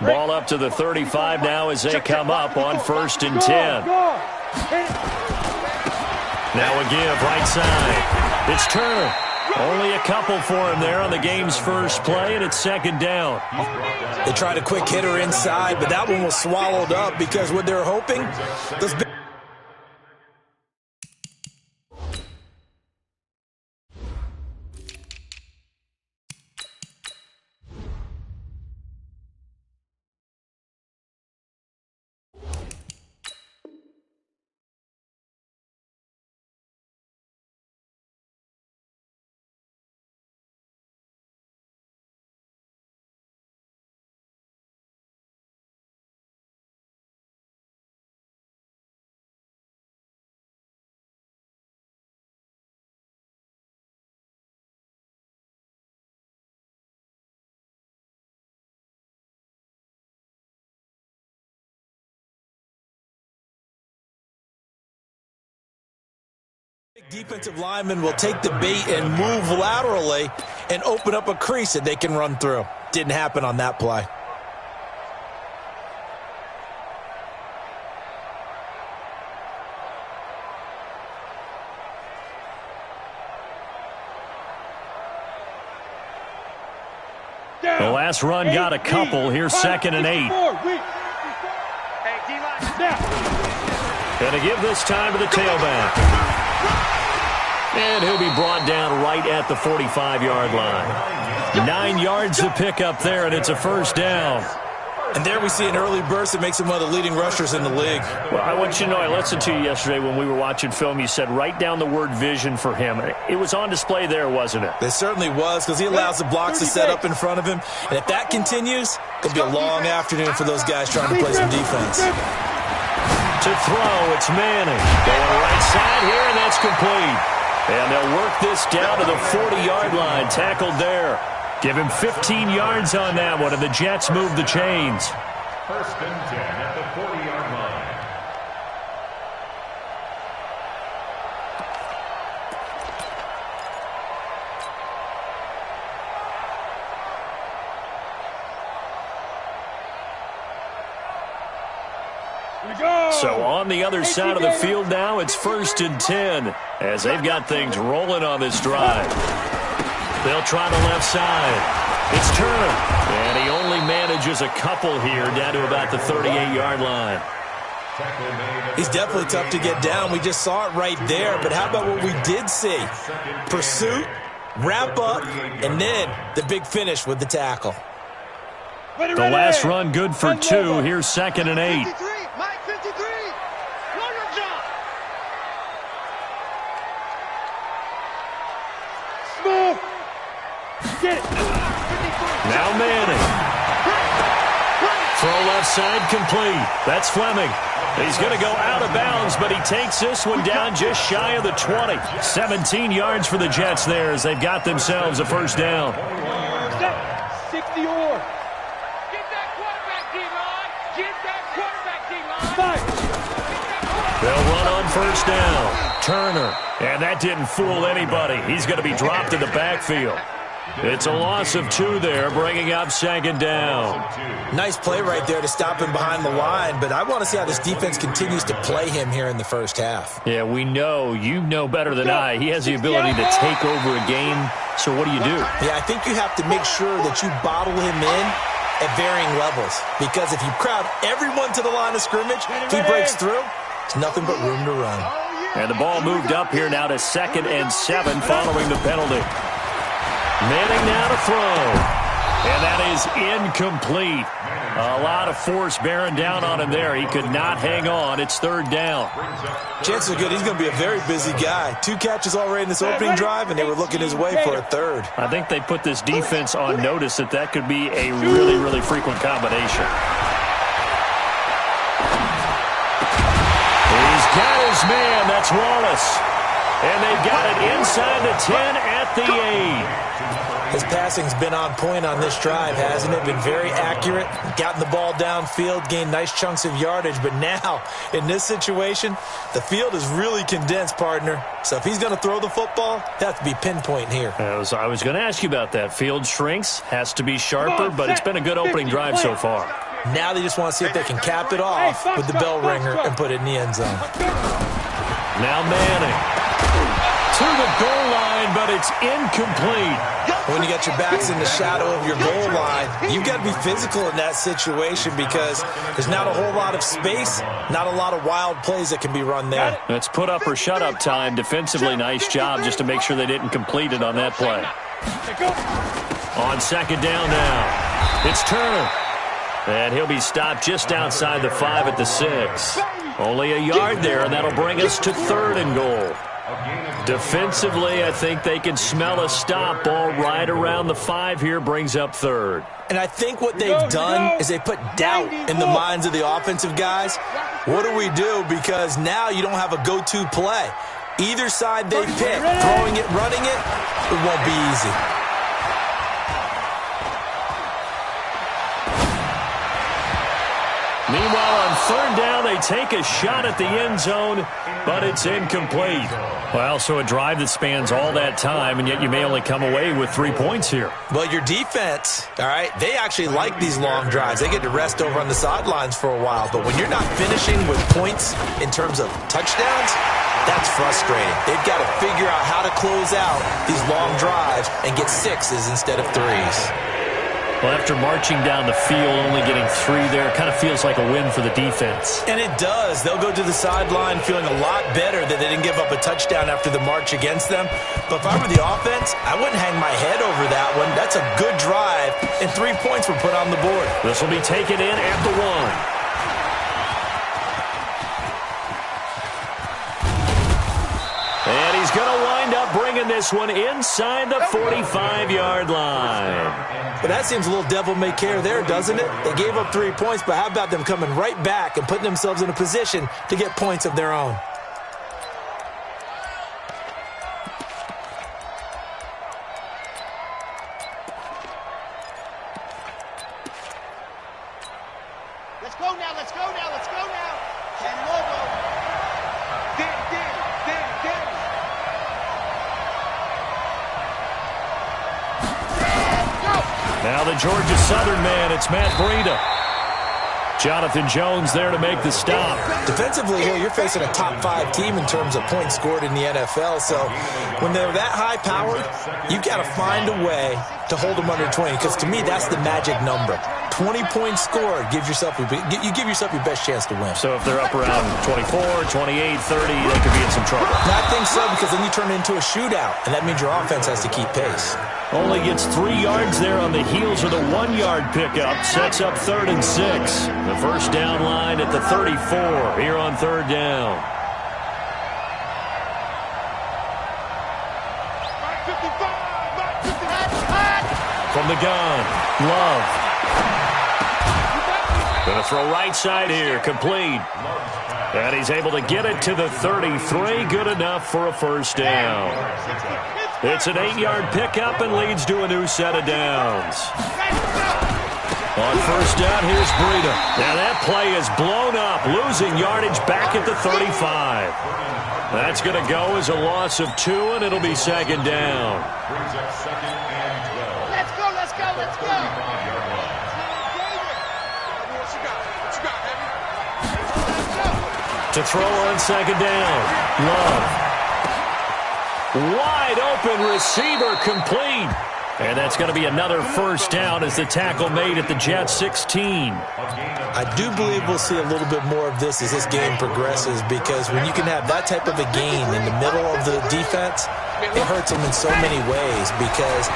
Ball up to the 35 now as they come up on 1st and 10. Now a give right side. It's Turner. Only a couple for him there on the game's first play, and it's 2nd down. They tried a quick hitter inside, but that one was swallowed up because what they're hoping, those big defensive linemen will take the bait and move laterally and open up a crease that they can run through. Didn't happen on that play. The last run got a couple. Here's 2nd and 8. Going to give this time to the tailback. And he'll be brought down right at the 45-yard line. 9 yards to pick up there, and it's a 1st down. And there we see an early burst that makes him one of the leading rushers in the league. Well, I want you to know, I listened to you yesterday when we were watching film. You said write down the word vision for him. It was on display there, wasn't it? It certainly was, because he allows the blocks to set up in front of him. And if that continues, it'll be a long afternoon for those guys trying to play some defense. To throw, it's Manning. Going right side here, and that's complete. And they'll work this down to the 40-yard line. Tackled there. Give him 15 yards on that one, and the Jets move the chains. 1st and 10 at the 40-yard line. So on the other side of the field now, it's 1st and 10 as they've got things rolling on this drive. They'll try the left side. It's Turner, and he only manages a couple here down to about the 38-yard line. He's definitely tough to get down. We just saw it right there, but how about what we did see? Pursuit, wrap up, and then the big finish with the tackle. The last run good for 2. Here's 2nd and 8. Now Manning. Throw left side complete. That's Fleming. He's going to go out of bounds, but he takes this one down just shy of the 20. 17 yards for the Jets there as they've got themselves a 1st down. 60-yard. Get that quarterback, D-line. Get that quarterback, D-line. They'll run on 1st down. Turner. And that didn't fool anybody. He's going to be dropped in the backfield. It's a loss of 2 there, bringing up 2nd down. Nice play right there to stop him behind the line, but I want to see how this defense continues to play him here in the 1st half. Yeah, we know. You know better than I. He has the ability to take over a game, so what do you do? Yeah, I think you have to make sure that you bottle him in at varying levels, because if you crowd everyone to the line of scrimmage, if he breaks through, it's nothing but room to run. And the ball moved up here now to 2nd and 7 following the penalty. Manning now to throw. And that is incomplete. A lot of force bearing down on him there. He could not hang on. It's 3rd down. Chances are good he's going to be a very busy guy. 2 catches already in this opening drive, and they were looking his way for a 3rd. I think they put this defense on notice that could be a really, really frequent combination. He's got his man. That's Wallace. And they've got it inside the 10 at the 8. His passing's been on point on this drive, hasn't it? Been very accurate, gotten the ball downfield, gained nice chunks of yardage. But now, in this situation, the field is really condensed, partner. So if he's going to throw the football, he has to be pinpoint here. I was going to ask you about that. Field shrinks, has to be sharper, but it's been a good opening drive so far. Now they just want to see if they can cap it off with the bell ringer and put it in the end zone. Now Manning to the goal line, but it's incomplete. When you got your backs in the shadow of your goal line, you've got to be physical in that situation because there's not a whole lot of space, not a lot of wild plays that can be run there. It's put up or shut up time. Defensively, nice job just to make sure they didn't complete it on that play. On second down now, it's Turner. And he'll be stopped just outside the 5 at the 6. Only a yard there, and that'll bring us to 3rd and goal. Defensively, I think they can smell a stop. Ball right around the 5 here brings up 3rd. And I think what they've done is they put doubt in the minds of the offensive guys. What do we do? Because now you don't have a go-to play. Either side they pick, throwing it, running it, it won't be easy. Meanwhile, on 3rd down, they take a shot at the end zone, but it's incomplete. Well, so a drive that spans all that time, and yet you may only come away with 3 points here. Well, your defense, all right, they actually like these long drives. They get to rest over on the sidelines for a while, but when you're not finishing with points in terms of touchdowns, that's frustrating. They've got to figure out how to close out these long drives and get 6s instead of 3s. Well, after marching down the field, only getting 3 there, kind of feels like a win for the defense. And it does. They'll go to the sideline feeling a lot better that they didn't give up a touchdown after the march against them. But if I were the offense, I wouldn't hang my head over that one. That's a good drive, and 3 points were put on the board. This will be taken in at the 1. And he's going to wind up bringing this one inside the 45-yard line. But that seems a little devil-may-care there, doesn't it? They gave up 3 points, but how about them coming right back and putting themselves in a position to get points of their own? Let's go now, let's go now, let's go now. And Lobo. Now the Georgia Southern man, it's Matt Breida. Jonathan Jones there to make the stop. Defensively here, you're facing a top 5 team in terms of points scored in the NFL. So when they're that high-powered, you've got to find a way to hold them under 20. Because to me, that's the magic number. 20 points scored, you give yourself your best chance to win. So if they're up around 24, 28, 30, they could be in some trouble. I think so, because then you turn it into a shootout, and that means your offense has to keep pace. Only gets 3 yards there on the heels of the 1-yard pickup. Sets up 3rd and 6. The first down line at the 34 here on 3rd down. From the gun, Love. Going to throw right side here, complete. And he's able to get it to the 33. Good enough for a first down. It's an 8-yard pickup and leads to a new set of downs. On first down, here's Breida. Now that play is blown up, losing yardage back at the 35. That's going to go as a loss of 2, and it'll be second down. Let's go, let's go, let's go. To throw on second down, Love. Wide open receiver, complete. And that's going to be another first down as the tackle made at the Jets 16. I do believe we'll see a little bit more of this as this game progresses, because when you can have that type of a gain in the middle of the defense, it hurts them in so many ways, because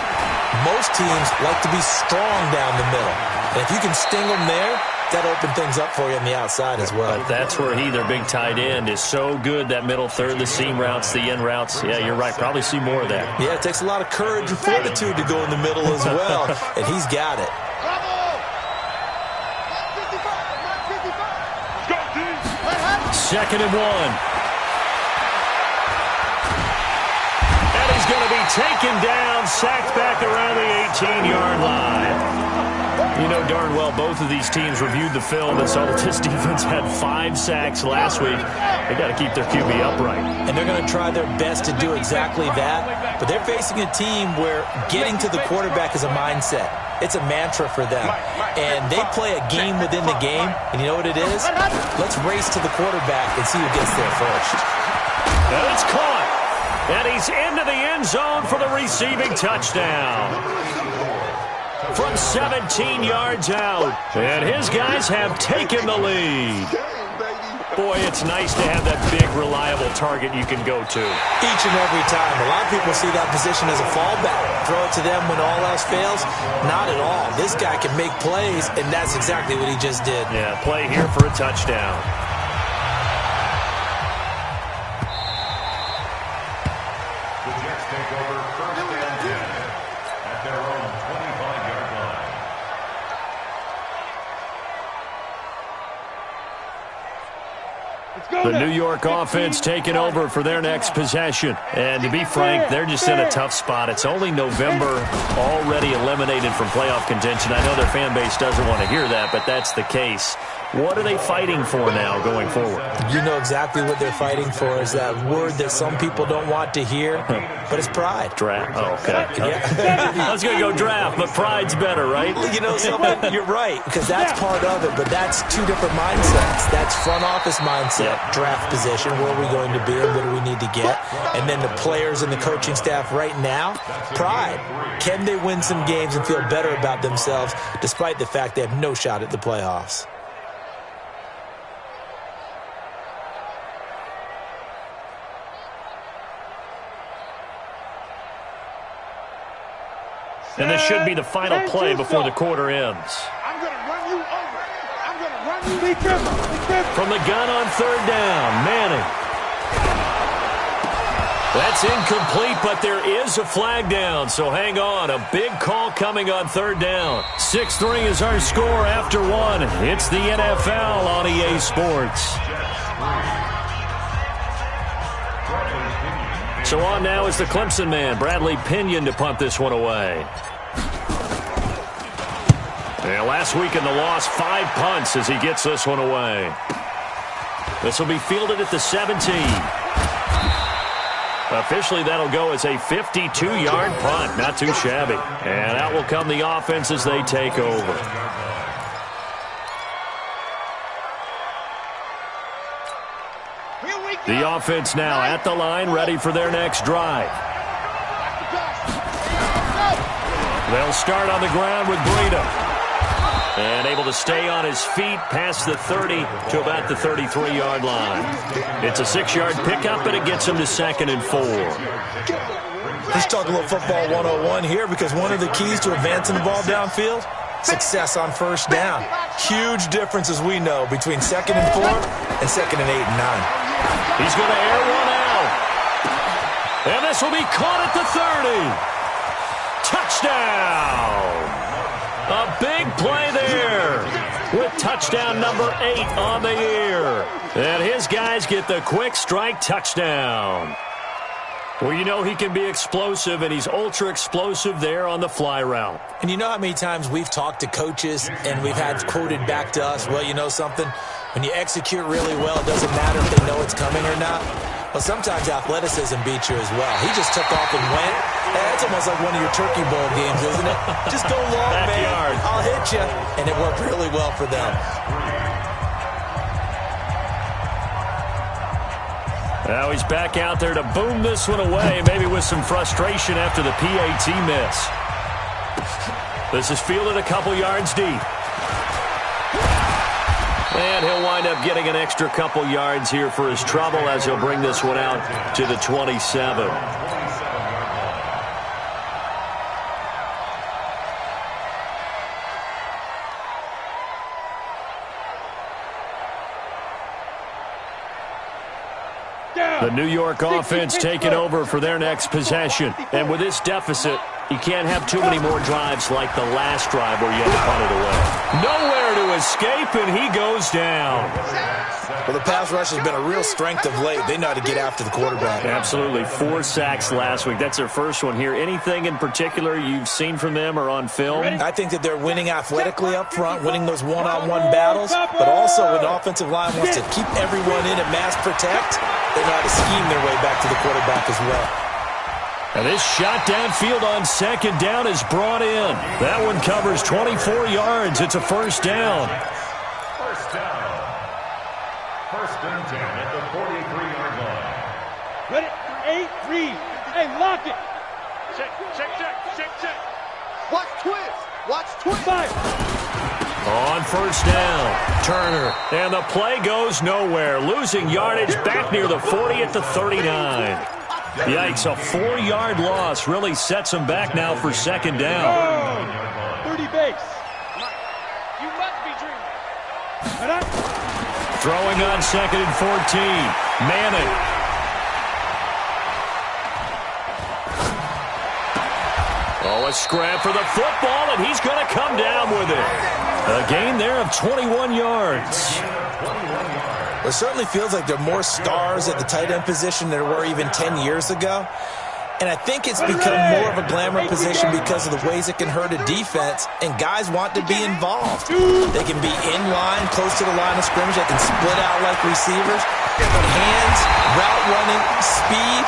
most teams like to be strong down the middle. And if you can sting them there, that opens things up for you on the outside as well. But that's where their big tight end, is so good, that middle third, the seam routes, the in routes. Yeah, you're right. Probably see more of that. Yeah, it takes a lot of courage and fortitude to go in the middle as well, and he's got it. Second and 1. And he's going to be taken down, sacked back around the 18-yard line. You know, darn well both of these teams reviewed the film and saw that this defense had 5 sacks last week. They got to keep their QB upright. And they're going to try their best to do exactly that. But they're facing a team where getting to the quarterback is a mindset. It's a mantra for them. And they play a game within the game. And you know what it is? Let's race to the quarterback and see who gets there first. And it's caught. And he's into the end zone for the receiving touchdown. From 17 yards out. And his guys have taken the lead. Boy, it's nice to have that big, reliable target you can go to. Each and every time. A lot of people see that position as a fallback. Throw it to them when all else fails. Not at all. This guy can make plays, and that's exactly what he just did. Yeah, play here for a touchdown. The Jets take over first and 10 at their own 25-yard line. The New York offense taking over for their next possession. And to be frank, they're just in a tough spot. It's only November, already eliminated from playoff contention. I know their fan base doesn't want to hear that, but that's the case. What are they fighting for now going forward? You know exactly what they're fighting for is that word that some people don't want to hear, but it's pride. Draft. Oh, okay. Yeah. I was going to go draft, but pride's better, right? You know something? You're right, because that's part of it, but that's two different mindsets. That's front office mindset, draft position, where are we going to be and what do we need to get? And then the players and the coaching staff right now, pride. Can they win some games and feel better about themselves despite the fact they have no shot at the playoffs? And this should be the final play before the quarter ends. I'm going to run you over. I'm going to run you. Be careful. From the gun on third down, Manning. That's incomplete, but there is a flag down, so hang on. A big call coming on third down. 6-3 is our score after 1. It's the NFL on EA Sports. So on now is the Clemson man, Bradley Pinion, to punt this one away. And last week in the loss, 5 punts as he gets this one away. This will be fielded at the 17. Officially, that'll go as a 52-yard punt. Not too shabby. And out will come the offense as they take over. The offense now at the line, ready for their next drive. They'll start on the ground with Breida. And able to stay on his feet past the 30 to about the 33-yard line. It's a 6-yard pickup, and it gets him to 2nd and 4. Let's talk a little football 101 here, because one of the keys to advancing the ball downfield, success on first down. Huge difference, as we know, between 2nd and 4 and 2nd and 8 and 9. He's going to air one out. And this will be caught at the 30. Touchdown. A big play there with touchdown number 8 on the year. And his guys get the quick strike touchdown. Well, you know he can be explosive, and he's ultra explosive there on the fly route. And you know how many times we've talked to coaches and we've had quoted back to us, well, you know something? When you execute really well, it doesn't matter if they know it's coming or not. Well, sometimes athleticism beats you as well. He just took off and went. It's almost like one of your Turkey Bowl games, isn't it? Just go long, Backyard. man. I'll hit you. And it worked really well for them. Now he's back out there to boom this one away, maybe with some frustration after the PAT miss. This is fielded a couple yards deep. And he'll wind up getting an extra couple yards here for his trouble as he'll bring this one out to the 27. The New York offense taking over for their next possession. And with this deficit, You can't have too many more drives like the last drive where you had to punt it away. Nowhere to escape, and he goes down. Well, the pass rush has been a real strength of late. They know how to get after the quarterback. Absolutely. 4 sacks last week. That's their first one here. Anything in particular you've seen from them or on film? I think that they're winning athletically up front, winning those one-on-one battles, but also an offensive line wants to keep everyone in and mass protect. They know how to scheme their way back to the quarterback as well. And this shot downfield on second down is brought in. That one covers 24 yards. It's a first down. First down. First and 10 at the 43-yard line. Ready? 8, read. Hey, lock it. Check. Watch twist. Watch twist. 5. On first down, Turner. And the play goes nowhere. Losing yardage back near the 40 at the 39. Yikes, a 4-yard loss really sets him back now for second down. 30 base. You must be dreaming. Throwing on second and 14. Manning. Oh, a scrap for the football, and he's going to come down with it. A gain there of 21 yards. It certainly feels like there are more stars at the tight end position than there were even 10 years ago. And I think it's become more of a glamour position because of the ways it can hurt a defense, and guys want to be involved. They can be in line, close to the line of scrimmage. They can split out like receivers. Hands, route running, speed,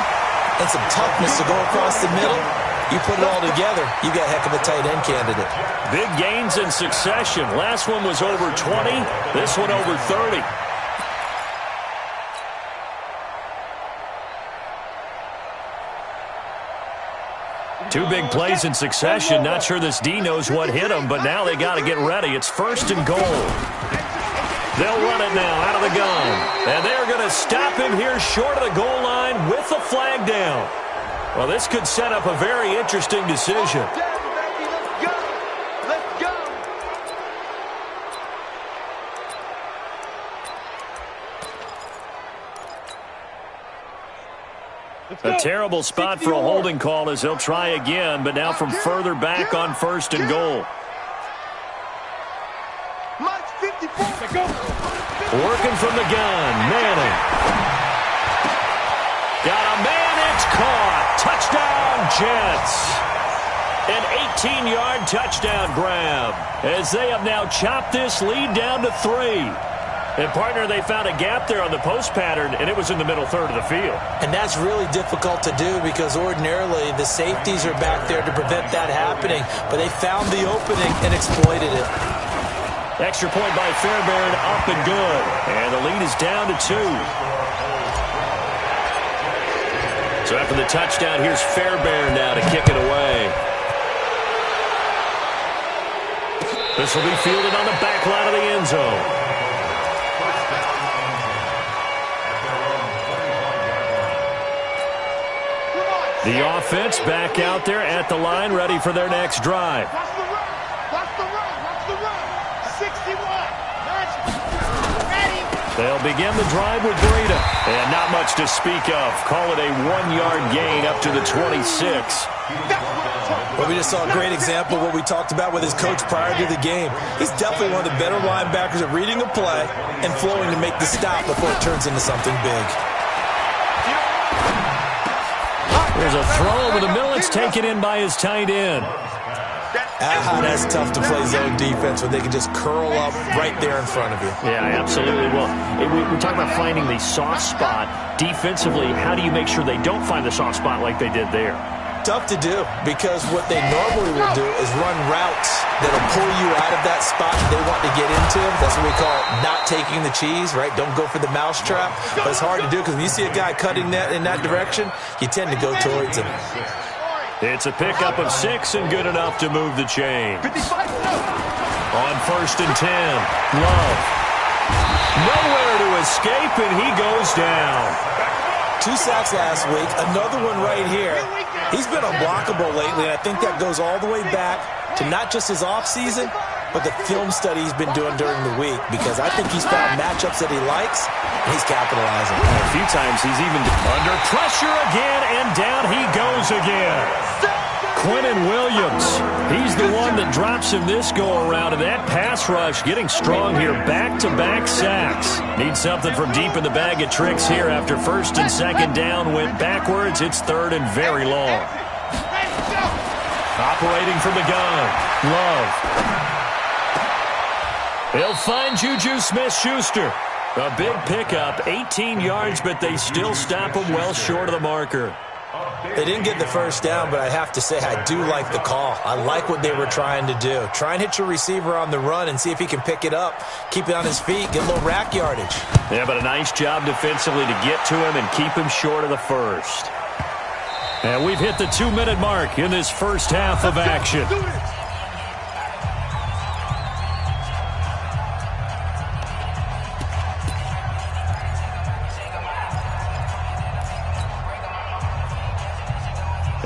and some toughness to go across the middle. You put it all together, you got a heck of a tight end candidate. Big gains in succession. Last one was over 20. This one over 30. Two big plays in succession. Not sure this D knows what hit him, but now they got to get ready. It's first and goal. They'll run it now out of the gun. And they're going to stop him here short of the goal line with the flag down. Well, this could set up a very interesting decision. A terrible spot for a holding call as they'll try again, but now from further back on first and goal. Working from the gun, Manning. Got a man, it's caught. Touchdown, Jets. An 18-yard touchdown grab as they have now chopped this lead down to 3. And, partner, they found a gap there on the post pattern, and it was in the middle third of the field. And that's really difficult to do because ordinarily the safeties are back there to prevent that happening. But they found the opening and exploited it. Extra point by Fairbairn, up and good. And the lead is down to 2. So after the touchdown, here's Fairbairn now to kick it away. This will be fielded on the back line of the end zone. The offense back out there at the line, ready for their next drive. Watch the run. Watch the run. Watch the run. 61. Match. Ready. They'll begin the drive with Breida. And not much to speak of. Call it a 1-yard gain up to the 26. Well, we just saw a great example of what we talked about with his coach prior to the game. He's definitely one of the better linebackers at reading a play and flowing to make the stop before it turns into something big. There's a throw over the middle. It's taken in by his tight end. That's tough to play zone defense when they can just curl up right there in front of you. Yeah, absolutely. Well, we talk about finding the soft spot. Defensively, how do you make sure they don't find the soft spot like they did there? Tough to do because what they normally will do is run routes that'll pull you out of that spot they want to get into. That's what we call not taking the cheese, right? Don't go for the mousetrap. But it's hard to do because when you see a guy cutting that in that direction, you tend to go towards him. It's a pickup of 6 and good enough to move the chains. On first and 10, Love. Nowhere to escape, and he goes down. 2 sacks last week, another one right here. He's been unblockable lately, and I think that goes all the way back to not just his offseason, but the film study he's been doing during the week, because I think he's found matchups that he likes, and he's capitalizing. A few times he's even under pressure again, and down he goes again. Quinnen Williams. He's the one that drops him this go-around, and that pass rush getting strong here. Back-to-back sacks. Need something from deep in the bag of tricks here after first and second down went backwards. It's third and very long. Operating from the gun. Love. He'll find Juju Smith-Schuster. A big pickup, 18 yards, but they still stop him well short of the marker. They didn't get the first down, but I have to say I do like the call. I like what they were trying to do. Try and hit your receiver on the run and see if he can pick it up, keep it on his feet, get a little rack yardage. Yeah, but a nice job defensively to get to him and keep him short of the first. And we've hit the 2-minute mark in this first half of action.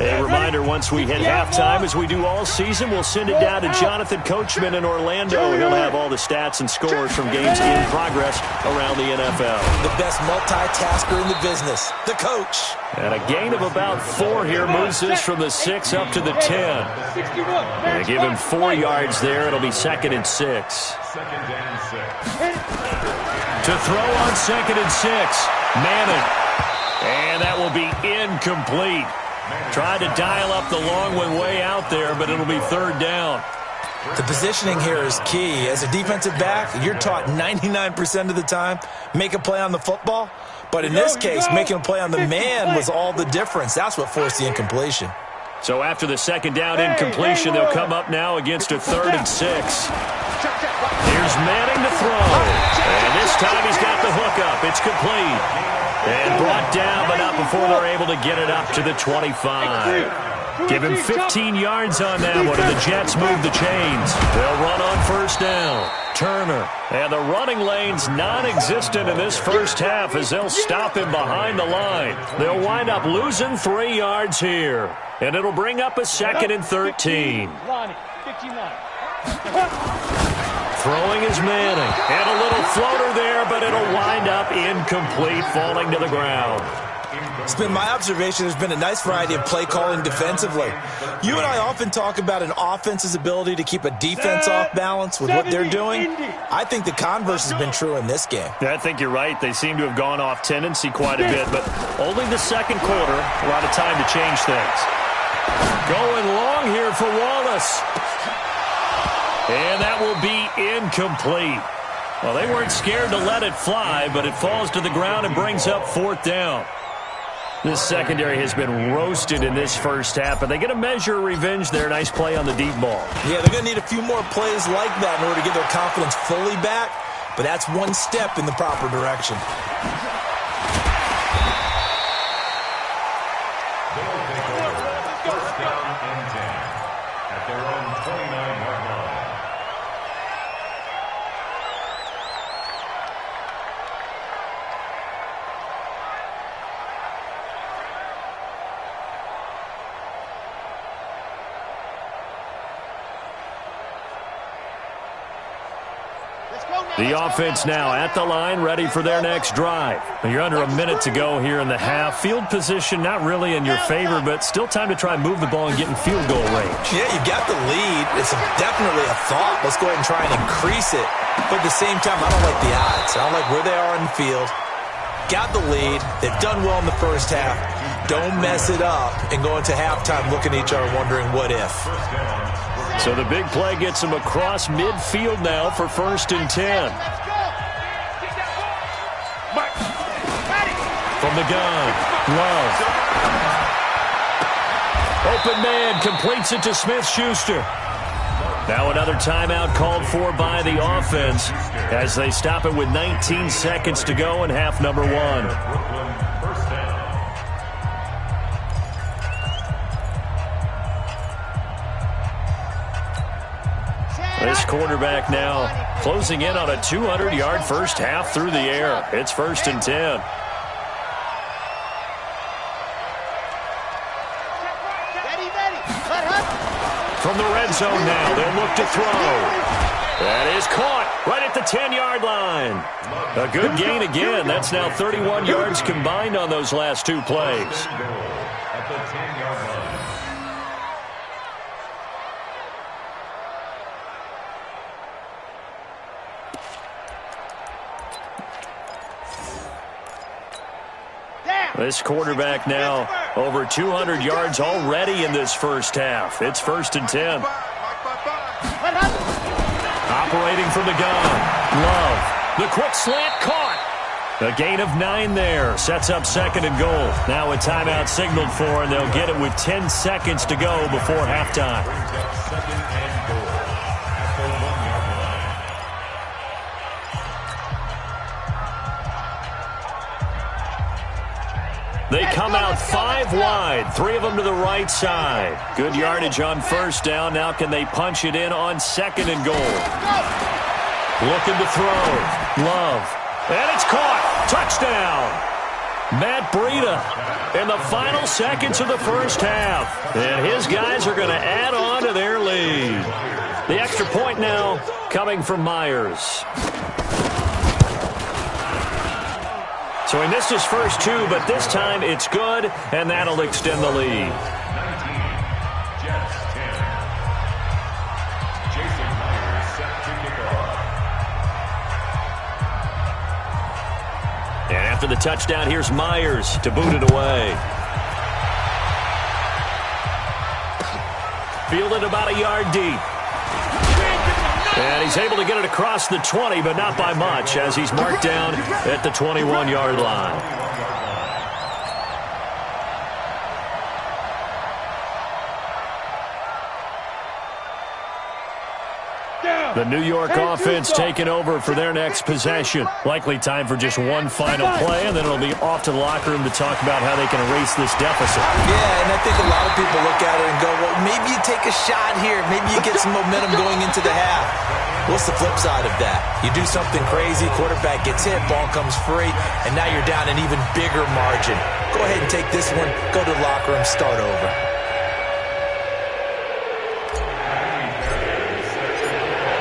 A reminder, once we hit halftime, as we do all season, we'll send it down to Jonathan Coachman in Orlando. He'll have all the stats and scores from games in progress around the NFL. The best multitasker in the business, the coach. And a gain of about 4 here moves this from the 6 up to the 10. They give him 4 yards there. It'll be 2nd and 6. Second and 6. To throw on 2nd and 6, Manning. And that will be incomplete. Tried to dial up the long one way out there, but it'll be 3rd down. The positioning here is key. As a defensive back, you're taught 99% of the time, make a play on the football. But in this case, making a play on the man was all the difference. That's what forced the incompletion. So after the 2nd down incompletion, they'll come up now against a 3rd and 6. Here's Manning to throw. And this time he's got the hook up. It's complete. And brought down, but not before they're able to get it up to the 25. Give him 15 yards on that one, and the Jets move the chains. They'll run on 1st down. Turner. And the running lane's non-existent in this first half as they'll stop him behind the line. They'll wind up losing 3 yards here. And it'll bring up a 2nd and 13. Throwing is Manning. And a little floater there, but it'll wind up incomplete, falling to the ground. It's been my observation there's been a nice variety of play calling defensively. You and I often talk about an offense's ability to keep a defense off balance with what they're doing. I think the converse has been true in this game. Yeah, I think you're right. They seem to have gone off tendency quite a bit, but only the 2nd quarter, a lot of time to change things. Going long here for Wallace. And that will be incomplete. Well, they weren't scared to let it fly, but it falls to the ground and brings up 4th down. This secondary has been roasted in this first half, but they get a measure of revenge there. Nice play on the deep ball. Yeah, they're going to need a few more plays like that in order to get their confidence fully back, but that's one step in the proper direction. They'll take over 1st down and 10 at their own 29-yard line. The offense now at the line, ready for their next drive. You're under a minute to go here in the half. Field position not really in your favor, but still time to try and move the ball and get in field goal range. Yeah, you got the lead. It's definitely a thought. Let's go ahead and try and increase it. But at the same time, I don't like the odds. I don't like where they are in the field. Got the lead. They've done well in the first half. Don't mess it up and go into halftime looking at each other wondering what if. So the big play gets them across midfield now for 1st and 10. From the gun, Love. Open man, completes it to Smith-Schuster. Now another timeout called for by the offense as they stop it with 19 seconds to go in half number 1. This quarterback now closing in on a 200-yard first half through the air. It's 1st and 10. From the red zone now, they'll look to throw. That is caught right at the 10-yard line. A good gain again. That's now 31 yards combined on those last 2 plays. This quarterback now over 200 yards already in this first half. It's 1st and 10. Operating from the gun. Love. The quick slant caught. A gain of 9 there. Sets up 2nd and goal. Now a timeout signaled for, and they'll get it with 10 seconds to go before halftime. They come out 5 wide, 3 of them to the right side. Good yardage on 1st down. Now can they punch it in on 2nd and goal? Looking to throw. Love. And it's caught. Touchdown. Matt Breida in the final seconds of the first half. And his guys are going to add on to their lead. The extra point now coming from Myers. So he missed his first 2, but this time it's good, and that'll extend the lead. 19, Jets 10. Jason Myers set to kick off. And after the touchdown, here's Myers to boot it away. Fielded about a yard deep. And he's able to get it across the 20, but not by much, as he's marked down at the 21-yard line. The New York offense taking over for their next possession. Likely time for just one final play, and then it'll be off to the locker room to talk about how they can erase this deficit. Yeah, and I think a lot of people look at it and go, well, maybe you take a shot here. Maybe you get some momentum going into the half. What's the flip side of that? You do something crazy, quarterback gets hit, ball comes free, and now you're down an even bigger margin. Go ahead and take this one, go to the locker room, start over.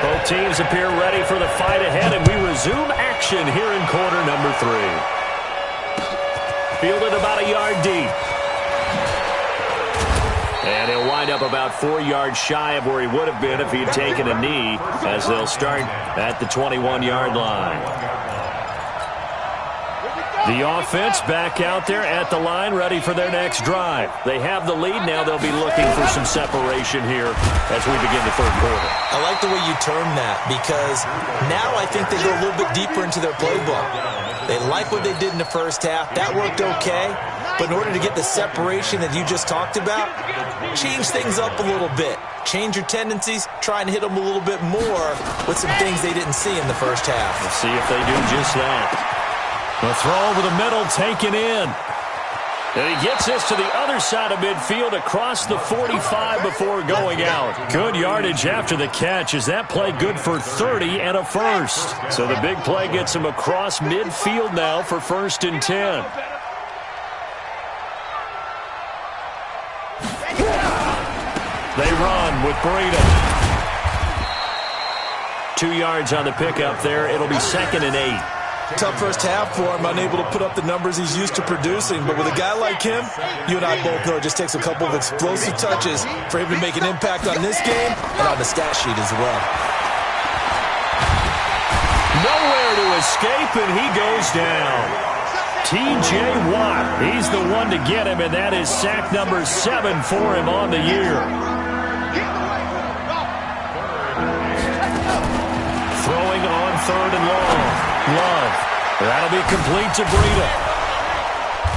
Both teams appear ready for the fight ahead, and we resume action here in quarter number 3. Fielded about a yard deep. And he'll wind up about 4 yards shy of where he would have been if he had taken a knee, as they'll start at the 21-yard line. The offense back out there at the line, ready for their next drive. They have the lead. Now they'll be looking for some separation here as we begin the third quarter. I like the way you term that, because now I think they go a little bit deeper into their playbook. They like what they did in the first half. That worked okay. But in order to get the separation that you just talked about, change things up a little bit. Change your tendencies. Try and hit them a little bit more with some things they didn't see in the first half. Let's see if they do just that. A throw over the middle, taken in. And he gets this to the other side of midfield across the 45 before going out. Good yardage after the catch. Is that play good for 30 and a first? So the big play gets him across midfield now for 1st and 10. They run with Breida. 2 yards on the pickup there. It'll be 2nd and 8. Tough first half for him, unable to put up the numbers he's used to producing. But with a guy like him, you and I both know it just takes a couple of explosive touches for him to make an impact on this game and on the stat sheet as well. Nowhere to escape, and he goes down. T.J. Watt, he's the one to get him, and that is sack number 7 for him on the year. Throwing on 3rd and long. Love. That'll be complete to Breida.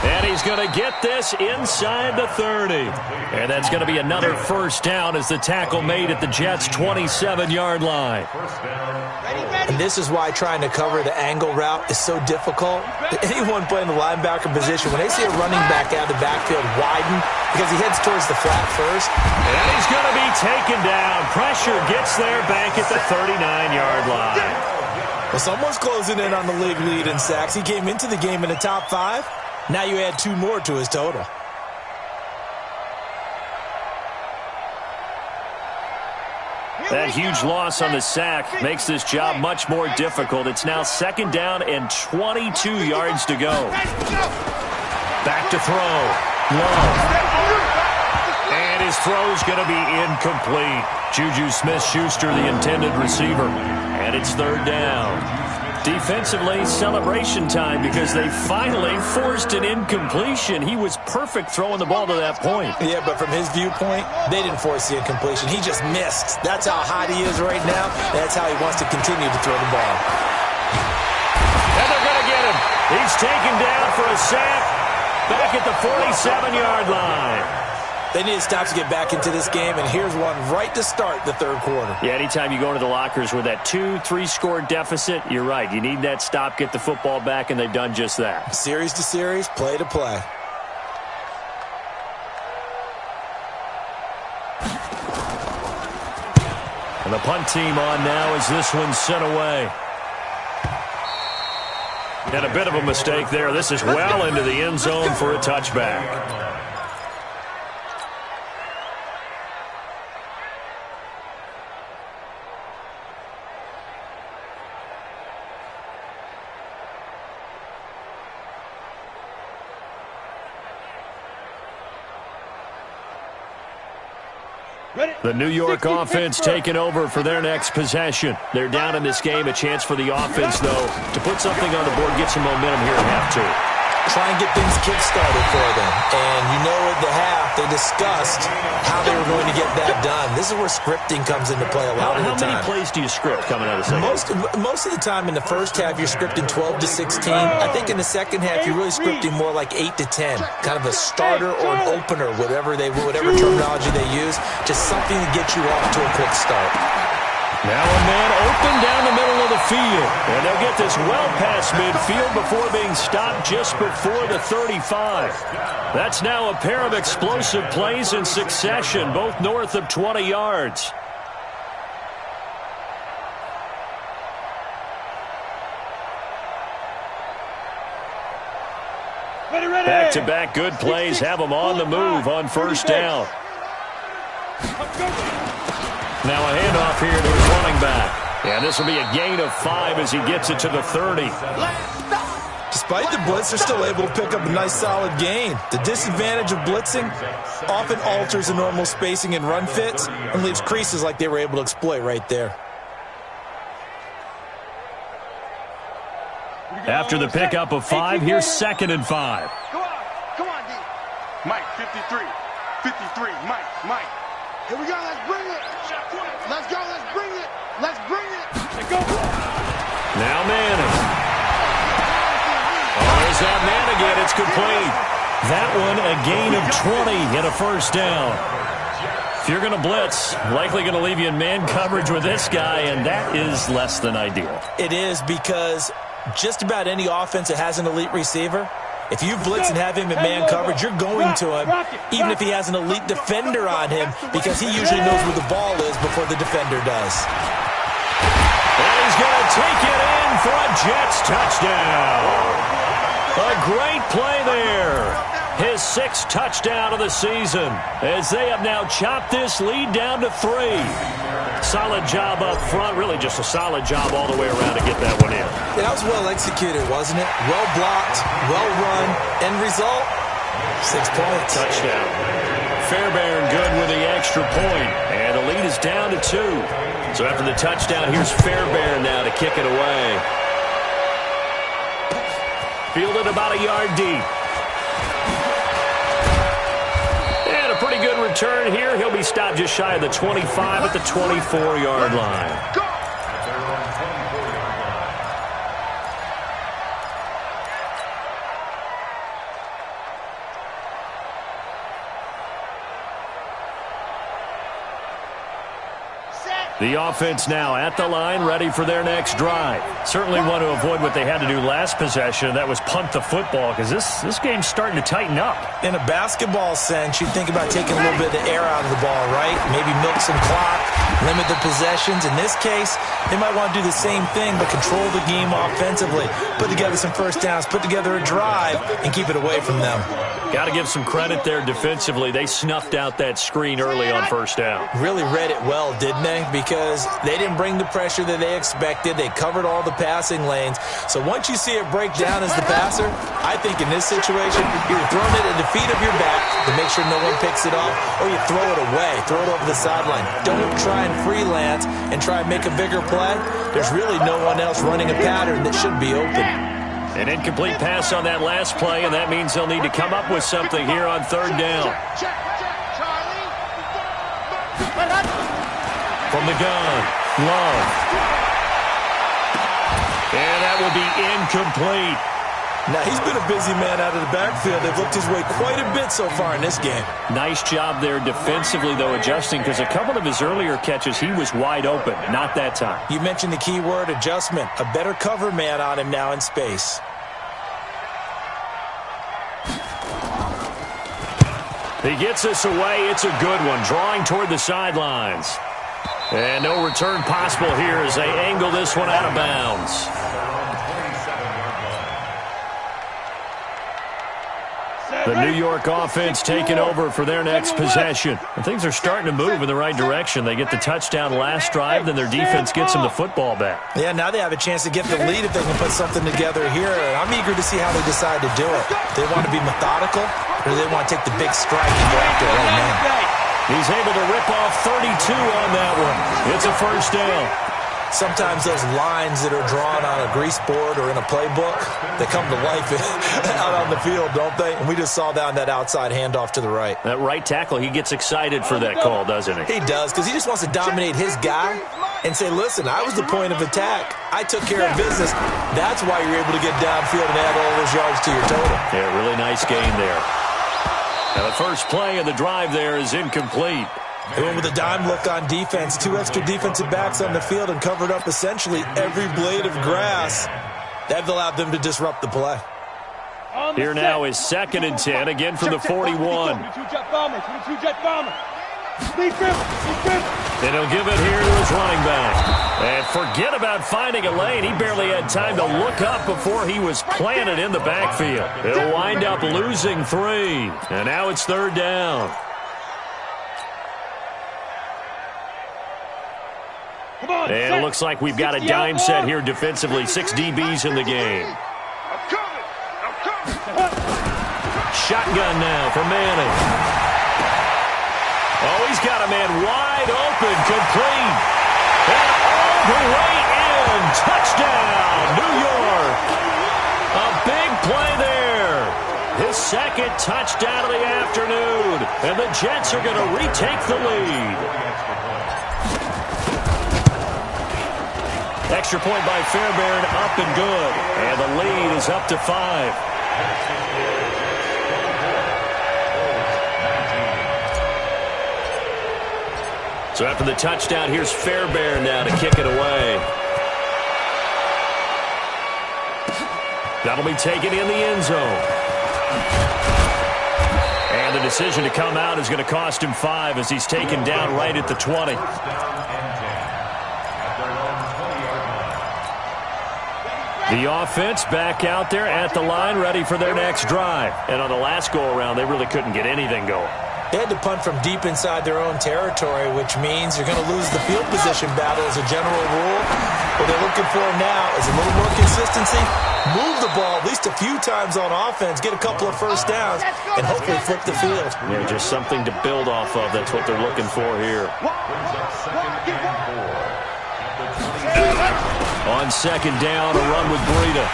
And he's going to get this inside the 30. And that's going to be another first down as the tackle made at the Jets' 27-yard line. And this is why trying to cover the angle route is so difficult. Anyone playing the linebacker position, when they see a running back out of the backfield widen because he heads towards the flat first. And he's going to be taken down. Pressure gets there back at the 39-yard line. Well, someone's closing in on the league lead in sacks. He came into the game in the top 5. Now you add 2 more to his total. That huge loss on the sack makes this job much more difficult. It's now 2nd down and 22 yards to go. Back to throw. Low. And his throw's going to be incomplete. Juju Smith-Schuster, the intended receiver. And it's 3rd down. Defensively, celebration time because they finally forced an incompletion. He was perfect throwing the ball to that point. Yeah, but from his viewpoint, they didn't force the incompletion. He just missed. That's how hot he is right now. That's how he wants to continue to throw the ball. And they're going to get him. He's taken down for a sack back at the 47-yard line. They need to stop to get back into this game, and here's one right to start the third quarter. Yeah, anytime you go into the lockers with that 2-3 score deficit, you're right. You need that stop, get the football back, and they've done just that. Series to series, play to play. And the punt team on now as this one's sent away. And a bit of a mistake there. This is well into the end zone for a touchback. The New York offense taking over for their next possession. They're down in this game. A chance for the offense, though, to put something on the board, get some momentum here at half two. Try and get things kick-started for them. And you know at the half, they discussed how they were going to get that done. This is where scripting comes into play a lot of the time. How many plays do you script coming out of the second? Most of the time in the first half, you're scripting 12 to 16. I think in the second half, you're really scripting more like 8 to 10. Kind of a starter or an opener, whatever terminology they use. Just something to get you off to a quick start. Now a man open down the middle of the field. And they'll get this well past midfield before being stopped just before the 35. That's now a pair of explosive plays in succession, both north of 20 yards. Back-to-back good plays have them on the move on first down. Now a handoff here to his running back. And this will be a gain of 5 as he gets it to the 30. Despite the blitz, they're still able to pick up a nice solid gain. The disadvantage of blitzing often alters the normal spacing and run fits and leaves creases like they were able to exploit right there. After the pickup of 5, here's 2nd and 5. Come on, D. Mike, 53. 53, Mike. Here we go, let's bring it. Let's go, let's bring it. Let's bring it. Let's go. Now Manning. Oh, there's that man again. It's complete. That one a gain of 20 and a first down. If you're going to blitz, likely going to leave you in man coverage with this guy, and that is less than ideal. It is because just about any offense that has an elite receiver, if you blitz and have him in man coverage, you're going to him, even if he has an elite defender on him, because he usually knows where the ball is before the defender does. And he's going to take it in for a Jets touchdown. A great play there. His 6th touchdown of the season, as they have now chopped this lead down to 3. Solid job up front, really just a solid job all the way around to get that one in. Yeah, that was well executed, wasn't it? Well blocked, well run. End result, 6 points. Touchdown. Fairbairn good with the extra point, and the lead is down to 2. So after the touchdown, here's Fairbairn now to kick it away. Fielded about a yard deep. And a pretty good return here. He'll be stopped just shy of the 25 at the 24-yard line. The offense now at the line, ready for their next drive. Certainly want to avoid what they had to do last possession. That was punt the football, because this game's starting to tighten up. In a basketball sense, you think about taking a little bit of the air out of the ball, right? Maybe milk some clock, limit the possessions. In this case, they might want to do the same thing, but control the game offensively. Put together some first downs, put together a drive, and keep it away from them. Got to give some credit there defensively. They snuffed out that screen early on first down. Really read it well, didn't they? Because because they didn't bring the pressure that they expected. They covered all the passing lanes. So once you see it break down as the passer, I think in this situation, you're throwing it at the feet of your back to make sure no one picks it off, or you throw it away, throw it over the sideline. Don't try and freelance and try and make a bigger play. There's really no one else running a pattern that should be open. An incomplete pass on that last play, and that means they'll need to come up with something here on third down. From the gun, Love. And that will be incomplete. Now, he's been a busy man out of the backfield. They've looked his way quite a bit so far in this game. Nice job there defensively, though, adjusting, because a couple of his earlier catches, he was wide open. Not that time. You mentioned the key word, adjustment. A better cover man on him now in space. He gets this away. It's a good one, drawing toward the sidelines. And no return possible here as they angle this one out of bounds. The New York offense taking over for their next possession. And things are starting to move in the right direction. They get the touchdown last drive, then their defense gets them the football back. Yeah, now they have a chance to get the lead if they can put something together here. And I'm eager to see how they decide to do it. They want to be methodical, or they want to take the big strike and go after it right now. He's able to rip off 32 on that one. It's a first down. Sometimes those lines that are drawn on a grease board or in a playbook, they come to life out on the field, don't they? And we just saw down that outside handoff to the right. That right tackle, he gets excited for that call, doesn't he? He does, because he just wants to dominate his guy and say, listen, I was the point of attack. I took care of business. That's why you're able to get downfield and add all those yards to your total. Yeah, really nice gain there. Now the first play of the drive there is incomplete. They went with a dime look on defense. 2 extra defensive backs on the field and covered up essentially every blade of grass. That allowed them to disrupt the play. Here now is 2nd and 10, again from the 41. And he'll give it here to his running back. And forget about finding a lane. He barely had time to look up before he was planted in the backfield. He'll wind up losing 3. And now it's 3rd down. And it looks like we've got a dime set here defensively. 6 DBs in the game. Shotgun now for Manning. Oh, he's got a man wide open, complete. And all the way in. Touchdown, New York. A big play there. His 2nd touchdown of the afternoon. And the Jets are going to retake the lead. Extra point by Fairbairn, up and good. And the lead is up to 5. So after the touchdown, here's Fairbairn now to kick it away. That'll be taken in the end zone. And the decision to come out is going to cost him 5 as he's taken down right at the 20. The offense back out there at the line, ready for their next drive. And on the last go-around, they really couldn't get anything going. They had to punt from deep inside their own territory, which means you're going to lose the field position battle as a general rule. What they're looking for now is a little more consistency, move the ball at least a few times on offense, get a couple of first downs, and hopefully flip the field. Yeah, just something to build off of. That's what they're looking for here. On 2nd down, a run with Breida.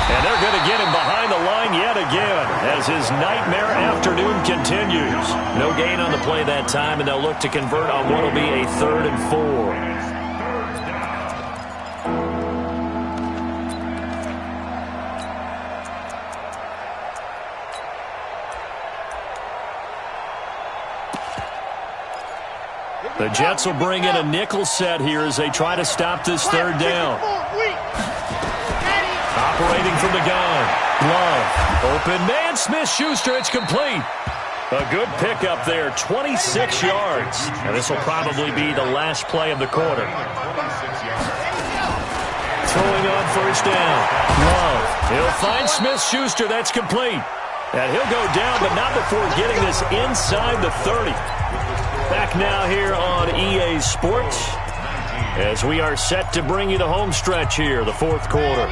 And they're going to get him behind the line yet again as his nightmare afternoon continues. No gain on the play that time, and they'll look to convert on what will be a 3rd and 4. The Jets will bring in a nickel set here as they try to stop this 3rd down. Operating from the gun. Love. Open man. Smith-Schuster. It's complete. A good pickup there. 26 yards. And this will probably be the last play of the quarter. Throwing on 1st down. Love. He'll find Smith-Schuster. That's complete. And he'll go down, but not before getting this inside the 30. Back now here on EA Sports as we are set to bring you the home stretch here, the fourth quarter.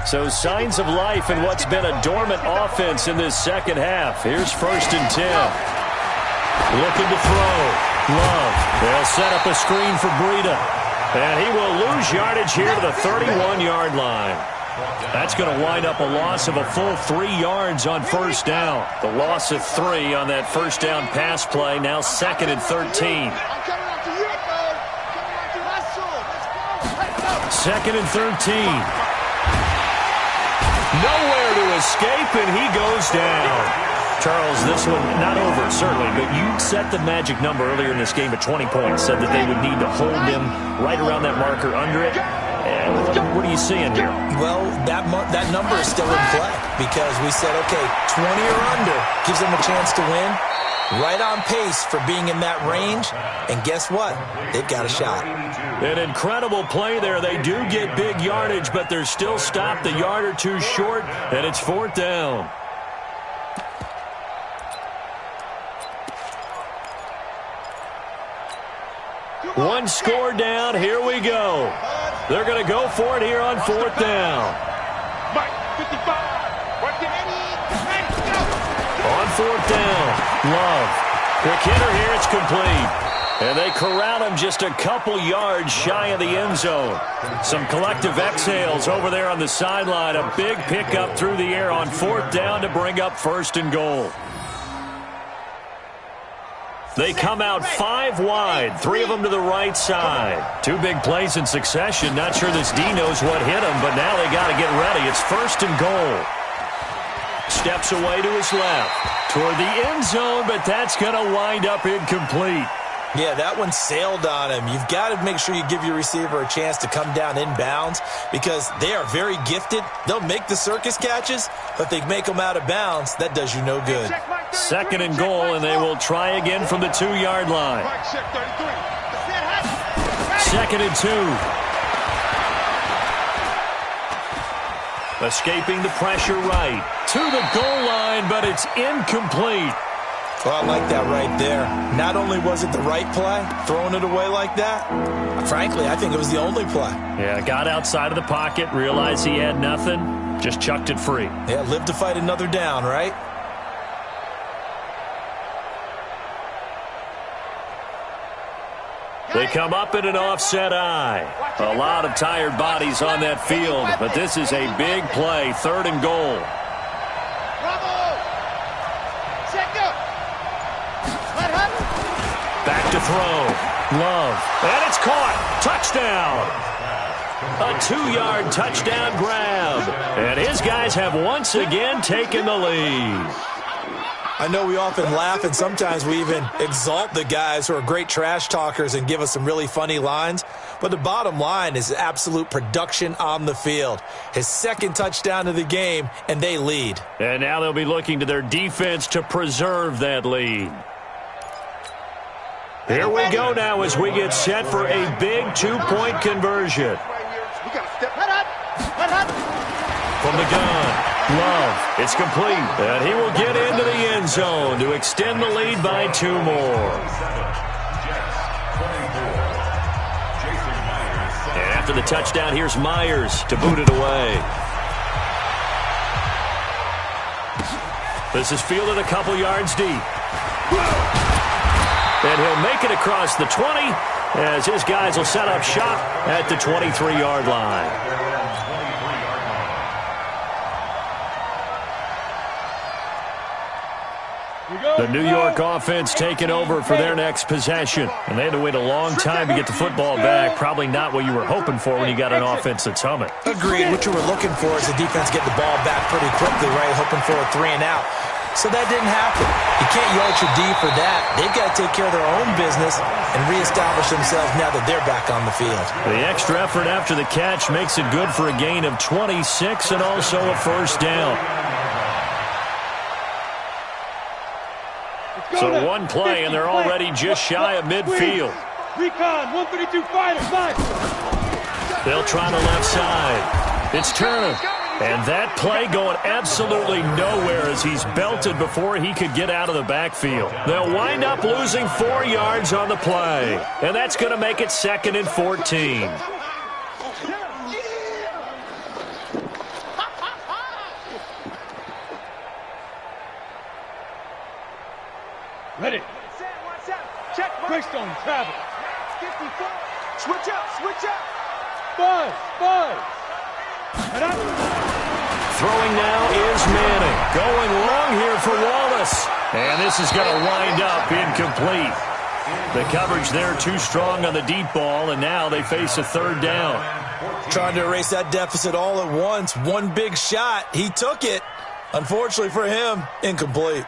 So signs of life in what's been a dormant offense in this second half. Here's 1st and 10. Looking to throw. Love. They'll set up a screen for Breida. And he will lose yardage here to the 31-yard line. That's going to wind up a loss of a full 3 yards on 1st down. The loss of 3 on that 1st down pass play. Now 2nd and 13. 2nd and 13. Nowhere to escape, and he goes down. Charles, this one not over, certainly, but you set the magic number earlier in this game at 20 points, said that they would need to hold him right around that marker under it. And what are you seeing here? Well, that number is still in play because we said, okay, 20 or under gives them a chance to win. Right on pace for being in that range. And guess what? They've got a shot. An incredible play there. They do get big yardage, but they're still stopped a yard or two short, and it's 4th down. One score down. Here we go. They're going to go for it here on 4th down. On 4th down, Love. Quick hitter here, it's complete. And they corral him just a couple yards shy of the end zone. Some collective exhales over there on the sideline. A big pickup through the air on 4th down to bring up 1st and goal. They come out 5 wide, 3 of them to the right side. 2 big plays in succession. Not sure this D knows what hit him, but now they got to get ready. It's 1st and goal. Steps away to his left toward the end zone, but that's going to wind up incomplete. Yeah, that one sailed on him. You've got to make sure you give your receiver a chance to come down inbounds because they are very gifted. They'll make the circus catches, but they make them out of bounds. That does you no good. 2nd and goal, and they will try again from the 2-yard line. 2nd and 2. Escaping the pressure right to the goal line, but it's incomplete. Well, I like that right there. Not only was it the right play, throwing it away like that, frankly, I think it was the only play. Yeah, got outside of the pocket, realized he had nothing, just chucked it free. Yeah, live to fight another down, right? They come up in an offset eye. A lot of tired bodies on that field, but this is a big play, 3rd and goal. Back to throw. Love. And it's caught. Touchdown. A 2-yard touchdown grab. And his guys have once again taken the lead. I know we often laugh, and sometimes we even exalt the guys who are great trash talkers and give us some really funny lines. But the bottom line is absolute production on the field. His 2nd touchdown of the game, and they lead. And now they'll be looking to their defense to preserve that lead. Here we go now as we get set for a big 2-point conversion. From the gun. Love, it's complete, and he will get into the end zone to extend the lead by 2 more. And after the touchdown, here's Myers to boot it away. This is fielded a couple yards deep. And he'll make it across the 20 as his guys will set up shop at the 23-yard line. The New York offense taking over for their next possession. And they had to wait a long time to get the football back. Probably not what you were hoping for when you got an offense that's humming. Agreed. What you were looking for is the defense get the ball back pretty quickly, right? Hoping for a 3 and out. So that didn't happen. You can't yard your D for that. They've got to take care of their own business and reestablish themselves now that they're back on the field. The extra effort after the catch makes it good for a gain of 26 and also a 1st down. So 1 play, and they're already just shy of midfield. Recon, 132 fighter, 5. They'll try the left side. It's Turner. And that play going absolutely nowhere as he's belted before he could get out of the backfield. They'll wind up losing 4 yards on the play. And that's going to make it 2nd and 14. Ready. Check. Greystone travel. 54. Switch up. Buzz. Throwing now is Manning. Going long here for Wallace. And this is going to wind up incomplete. The coverage there too strong on the deep ball, and now they face a 3rd down. Trying to erase that deficit all at once. One big shot. He took it. Unfortunately for him, incomplete.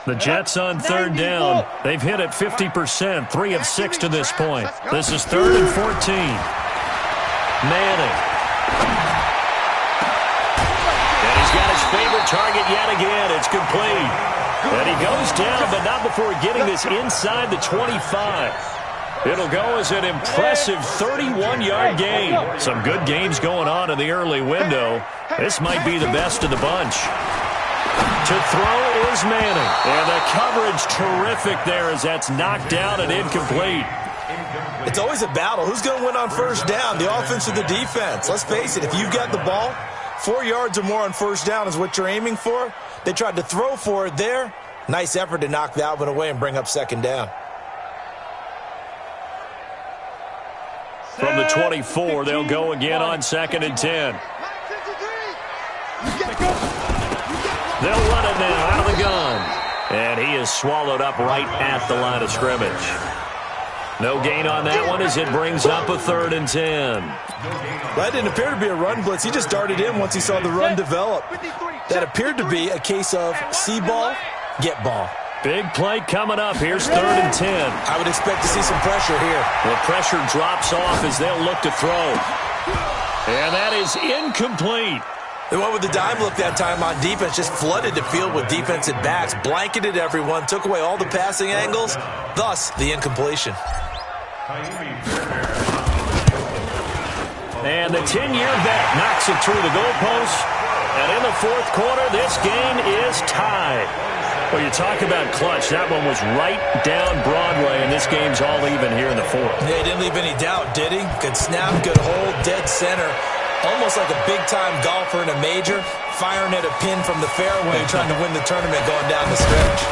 The Jets on 3rd down. They've hit it 50%, 3 of 6 to this point. This is 3rd and 14. Manning. And he's got his favorite target yet again. It's complete. And he goes down, but not before getting this inside the 25. It'll go as an impressive 31-yard gain. Some good games going on in the early window. This might be the best of the bunch. To throw is Manning. And the coverage terrific there as that's knocked down and incomplete. It's always a battle. Who's going to win on 1st down, the offense or the defense? Let's face it, if you've got the ball, 4 yards or more on 1st down is what you're aiming for. They tried to throw for it there. Nice effort to knock that one away and bring up 2nd down. From the 24, they'll go again on 2nd and 10. They'll run it now out of the gun. And he is swallowed up right at the line of scrimmage. No gain on that one as it brings up a 3rd and 10. That didn't appear to be a run blitz. He just darted in once he saw the run develop. That appeared to be a case of see ball, get ball. Big play coming up. Here's 3rd and 10. I would expect to see some pressure here. The pressure drops off as they'll look to throw. And that is incomplete. They went with the dime look that time on defense, just flooded the field with defensive backs, blanketed everyone, took away all the passing angles, thus the incompletion. And the 10-year vet knocks it through the goalpost. And in the 4th quarter, this game is tied. Well, you talk about clutch. That one was right down Broadway, and this game's all even here in the 4th. Yeah, he didn't leave any doubt, did he? Good snap, good hold, dead center. Almost like a big-time golfer in a major, firing at a pin from the fairway, trying to win the tournament going down the stretch.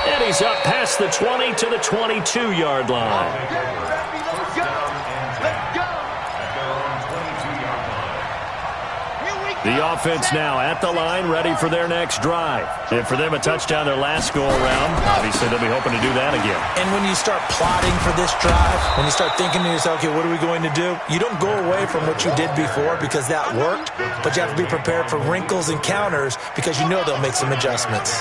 And he's up past the 20 to the 22-yard line. The offense now at the line, ready for their next drive. And for them, a touchdown their last go-around. Obviously, they'll be hoping to do that again. And when you start plotting for this drive, when you start thinking to yourself, okay, what are we going to do? You don't go away from what you did before because that worked, but you have to be prepared for wrinkles and counters because you know they'll make some adjustments.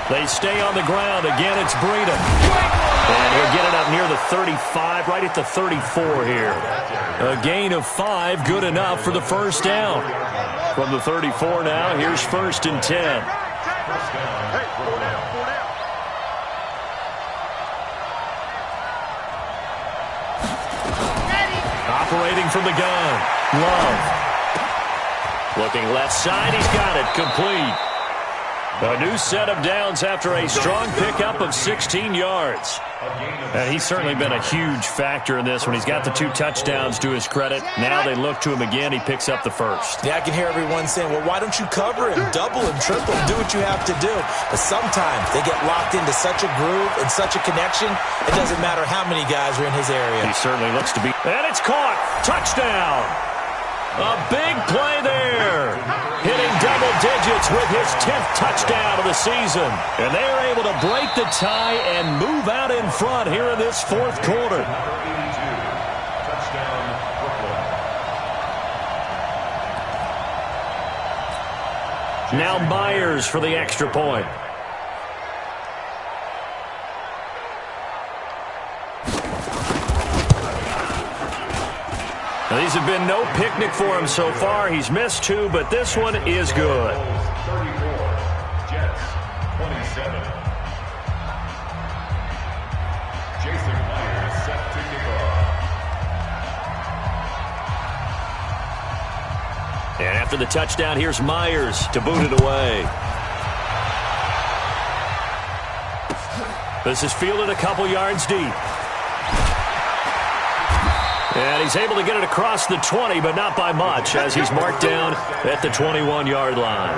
They stay on the ground. Again, it's Breeden. And he'll get it up near the 35, right at the 34 here. A gain of 5, good enough for the 1st down. From the 34 now, here's 1st and 10. Operating from the gun, Love. Looking left side, he's got it, complete. A new set of downs after a strong pickup of 16 yards. And he's certainly been a huge factor in this when he's got the 2 touchdowns to his credit. Now they look to him again. He picks up the 1st. Yeah, I can hear everyone saying, well, why don't you cover him, double him, triple him, do what you have to do. But sometimes they get locked into such a groove and such a connection, it doesn't matter how many guys are in his area. He certainly looks to be. And it's caught. Touchdown. A big play there. Hitting double digits with his 10th touchdown of the season. And they are able to break the tie and move out in front here in this 4th quarter. Now Myers for the extra point. These have been no picnic for him so far. He's missed 2, but this one is good. 34, Jets 27. Jason Myers set to kick off. And after the touchdown, here's Myers to boot it away. This is fielded a couple yards deep. And he's able to get it across the 20, but not by much, as he's marked down at the 21-yard line.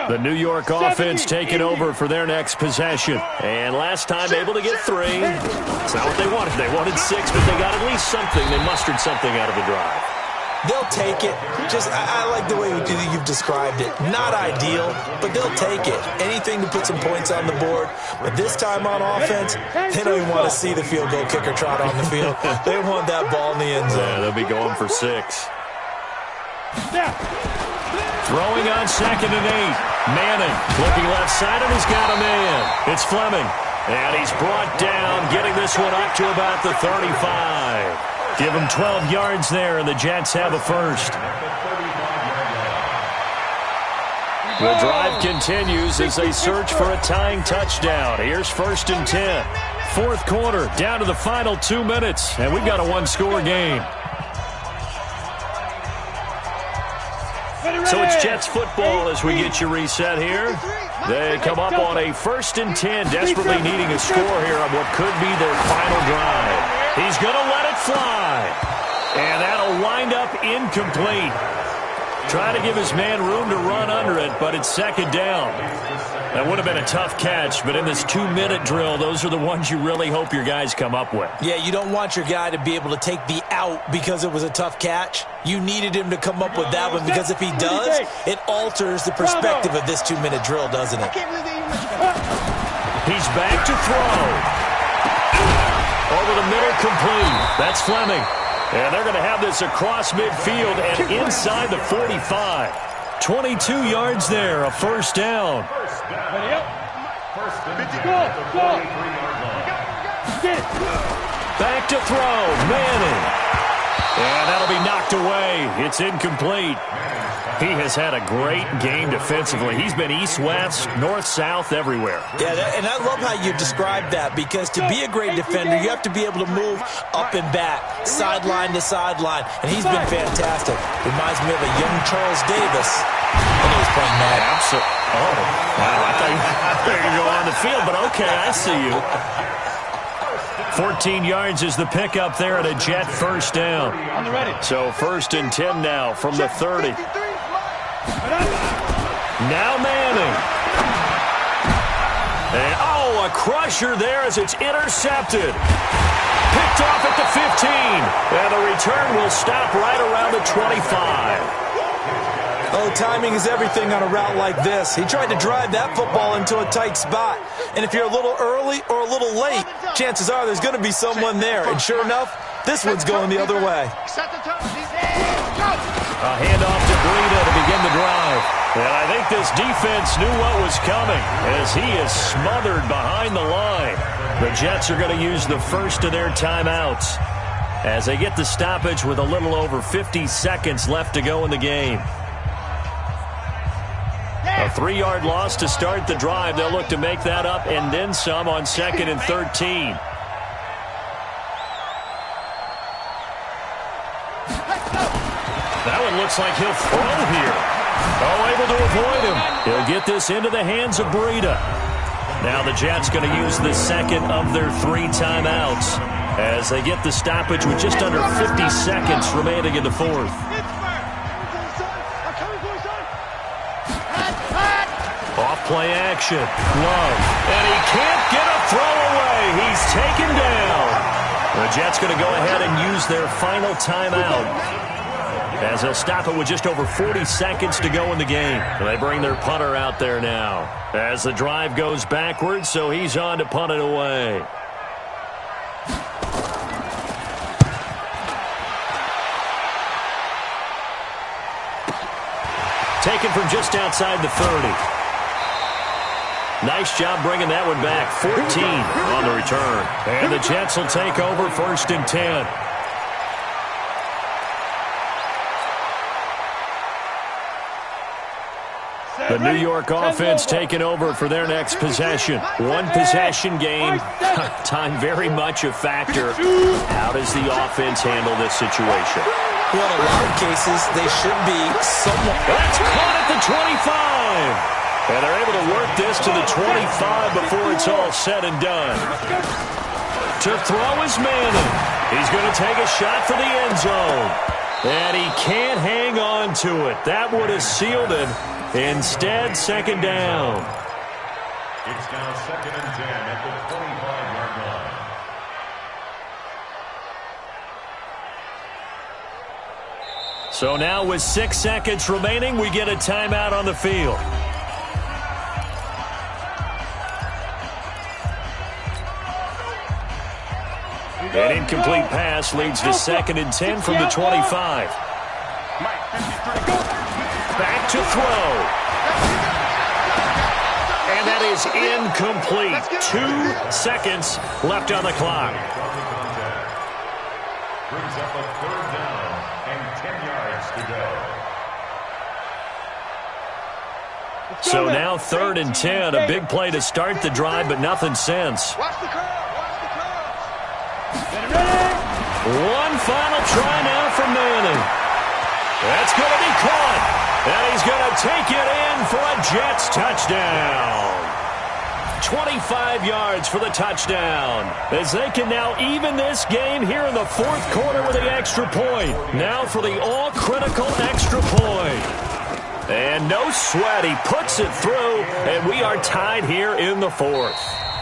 The New York offense taking over for their next possession. And last time able to get 3. It's not what they wanted. They wanted 6, but they got at least something. They mustered something out of the drive. They'll take it. I like the way you've described it. Not ideal, but they'll take it. Anything to put some points on the board. But this time on offense, they don't even want to see the field goal kicker trot on the field. They want that ball in the end zone. Yeah, they'll be going for 6. Throwing on 2nd and 8. Manning looking left side, and he's got a man. It's Fleming. And he's brought down, getting this one up to about the 35. Give him 12 yards there, and the Jets have a first. The drive continues as they search for a tying touchdown. Here's 1st and 10. 4th quarter, down to the final 2 minutes, and we've got a one-score game. So it's Jets football as we get you reset here. They come up on a 1st and 10, desperately needing a score here on what could be their final drive. He's going to let it fly. And that'll wind up incomplete. Trying to give his man room to run under it, but it's 2nd down. That would have been a tough catch, but in this 2-minute drill, those are the ones you really hope your guys come up with. Yeah, you don't want your guy to be able to take the out because it was a tough catch. You needed him to come up with that one, because if he does, it alters the perspective of this 2-minute drill, doesn't it? He's back to throw. Over the middle, complete. That's Fleming. And they're going to have this across midfield and inside the 45. 22 yards there, a 1st down. Back to throw, Manning. And that'll be knocked away. It's incomplete. He has had a great game defensively. He's been east-west, north-south, everywhere. Yeah, and I love how you described that, because to be a great defender, you have to be able to move up and back, sideline to sideline, and he's been fantastic. Reminds me of a young Charles Davis when he was playing that. Absolutely. Oh, wow, I thought you were going to go on the field, but okay, I see you. 14 yards is the pickup there at a Jet 1st down. So 1st and 10 now from the 30. Now Manning. And, a crusher there as it's intercepted. Picked off at the 15. And the return will stop right around the 25. Oh, timing is everything on a route like this. He tried to drive that football into a tight spot. And if you're a little early or a little late, chances are there's going to be someone there. And sure enough, this one's going the other way. A handoff to Breida to begin the drive. And I think this defense knew what was coming as he is smothered behind the line. The Jets are going to use the first of their timeouts as they get the stoppage with a little over 50 seconds left to go in the game. A 3-yard loss to start the drive. They'll look to make that up and then some on 2nd and 13. That one looks like he'll throw here. Able to avoid him. He'll get this into the hands of Breida. Now the Jets going to use the 2nd of their 3 timeouts as they get the stoppage with just under 50 seconds remaining in the 4th. Off-play action. Love. And he can't get a throw away. He's taken down. The Jets going to go ahead and use their final timeout as they'll stop it with just over 40 seconds to go in the game. They bring their punter out there now as the drive goes backwards, so he's on to punt it away. taken from just outside the 30. Nice job bringing that one back. 14 on the return. And the Jets will take over 1st and 10. The New York offense taking over for their next possession. One possession game. Time very much a factor. How does the offense handle this situation? Well, in a lot of cases, they should be somewhat. That's caught at the 25. And they're able to work this to the 25 before it's all said and done. To throw is Manning. He's going to take a shot for the end zone. And he can't hang on to it. That would have sealed it. Instead, 2nd down. It's now 2nd and 10 at the 25-yard line. So now with 6 seconds remaining, we get a timeout on the field. An incomplete pass leads to 2nd and 10 from the 25. Back to throw. And that is incomplete. 2 seconds left on the clock. Brings up a 3rd down and 10 yards to go. So now 3rd and 10. A big play to start the drive, but nothing since. Watch the curve. Watch the curve. One final try now from Manning. That's going to be caught. And he's going to take it in for a Jets touchdown. 25 yards for the touchdown. As they can now even this game here in the 4th quarter with the extra point. Now for the all-critical extra point. And no sweat. He puts it through, and we are tied here in the 4th.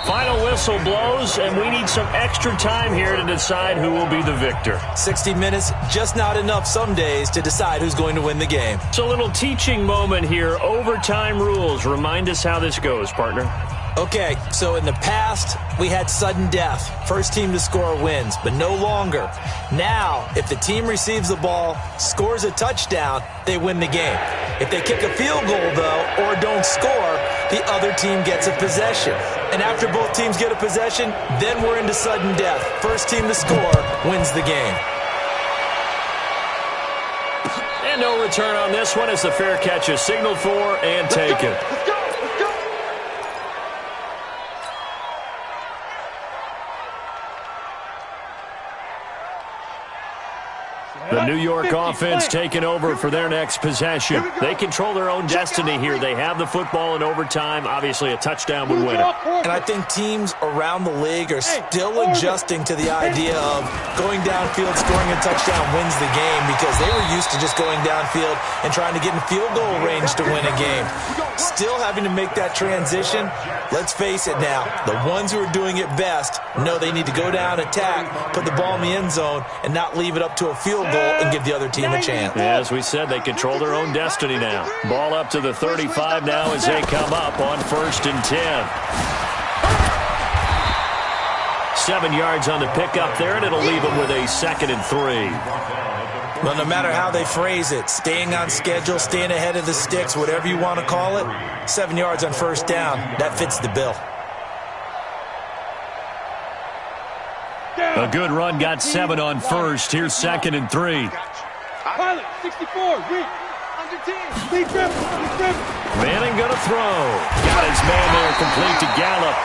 Final whistle blows, and we need some extra time here to decide who will be the victor. 60 minutes, just not enough some days to decide who's going to win the game. It's a little teaching moment here. Overtime rules. Remind us how this goes, partner. Okay, so in the past, we had sudden death. First team to score wins, but no longer. Now, if the team receives the ball, scores a touchdown, they win the game. If they kick a field goal, though, or don't score, the other team gets a possession. And after both teams get a possession, then we're into sudden death. First team to score wins the game. And no return on this one as the fair catch is signaled for and taken. Let's go. The New York offense taking over for their next possession. They control their own destiny here. They have the football in overtime. Obviously, a touchdown would win it. And I think teams around the league are still adjusting to the idea of going downfield, scoring a touchdown wins the game, because they were used to just going downfield and trying to get in field goal range to win a game. Still having to make that transition. Let's face it now, the ones who are doing it best know they need to go down, attack, put the ball in the end zone, and not leave it up to a field goal and give the other team a chance. Yeah, as we said, they control their own destiny now. Ball up to the 35 now as they come up on 1st and 10. 7 yards on the pickup there, and it'll leave them with a 2nd and 3. Well, no matter how they phrase it, staying on schedule, staying ahead of the sticks, whatever you want to call it, 7 yards on 1st down, that fits the bill. A good run got 7 on 1st. Here's 2nd and 3. Pilot, 64, read. Under 10. Lead grip. Manning going to throw. Got his man there complete to Gallup.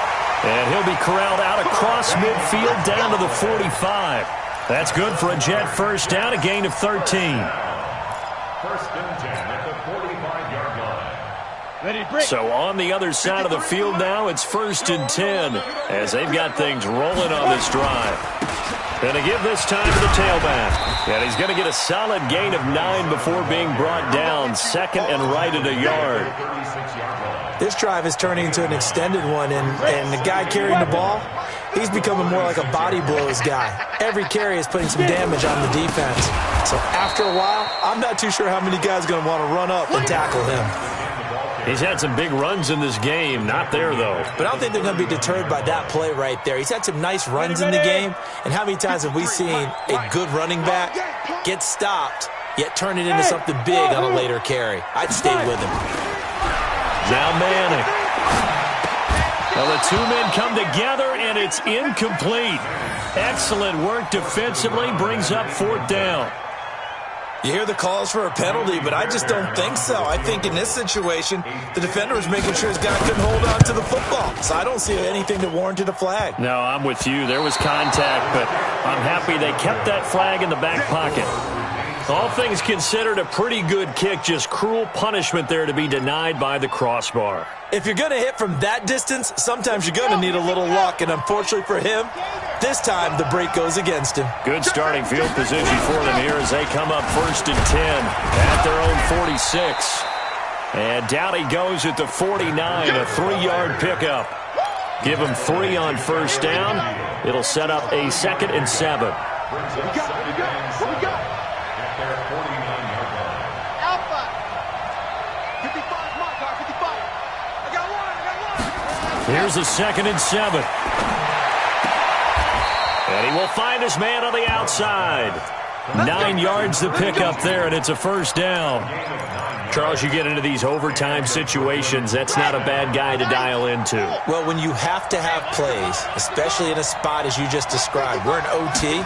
And he'll be corralled out across midfield down to the 45. That's good for a Jet 1st down, a gain of 13. 1st and 10 at the 45-yard line. Ready, break. So on the other side of the field now, it's 1st and 10 as they've got things rolling on this drive. Going to give this time to the tailback. And he's going to get a solid gain of 9 before being brought down. 2nd and right at a yard. This drive is turning into an extended one, and the guy carrying the ball, he's becoming more like a body blows guy. Every carry is putting some damage on the defense. So after a while, I'm not too sure how many guys are going to want to run up and tackle him. He's had some big runs in this game. Not there, though. But I don't think they're going to be deterred by that play right there. He's had some nice runs in the game. And how many times have we seen a good running back get stopped yet turn it into something big on a later carry. I'd stay with him. Now Manning. Well, the two men come together, and it's incomplete. Excellent work defensively, brings up 4th down. You hear the calls for a penalty, but I just don't think so. I think in this situation, the defender was making sure his guy couldn't hold on to the football. So I don't see anything that warranted a flag. No, I'm with you. There was contact, but I'm happy they kept that flag in the back pocket. All things considered, a pretty good kick, just cruel punishment there to be denied by the crossbar. If you're going to hit from that distance, sometimes you're going to need a little luck, and unfortunately for him, this time the break goes against him. Good starting field position for them here as they come up 1st and 10 at their own 46. And down he goes at the 49, a 3-yard pickup. Give him 3 on 1st down. It'll set up a 2nd and 7. What we got? At their 49-yard line. Alpha. 55, my car, 55. I got one. Here's a 2nd and 7. And he will find his man on the outside. 9 yards to pick up there, and it's a 1st down. Charles, you get into these overtime situations, that's not a bad guy to dial into. Well, when you have to have plays, especially in a spot as you just described, we're in OT,